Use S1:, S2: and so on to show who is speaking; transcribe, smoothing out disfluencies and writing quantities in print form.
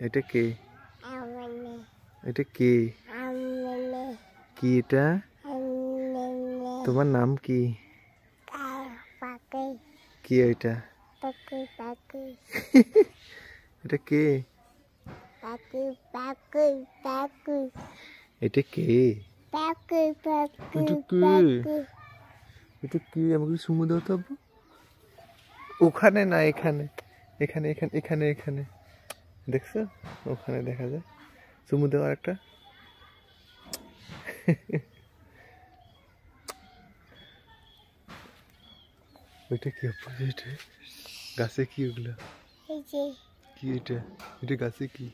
S1: এটা কে? এটা কে? কি এটা? তোমার নাম কি? কি এটা? এটা কে? এটা কে? এটা কে? এটা কি? আমাকে চুমু দাও তো আব্বু। ওখানে না, এখানে এখানে এখানে এখানে এখানে দেখছো? ওখানে দেখা যায়। চুমু দাও একটা। ওইটা কি আব্বু? এটা গাছে কি ওগুলো? কি এটা? এটা গাছে কি?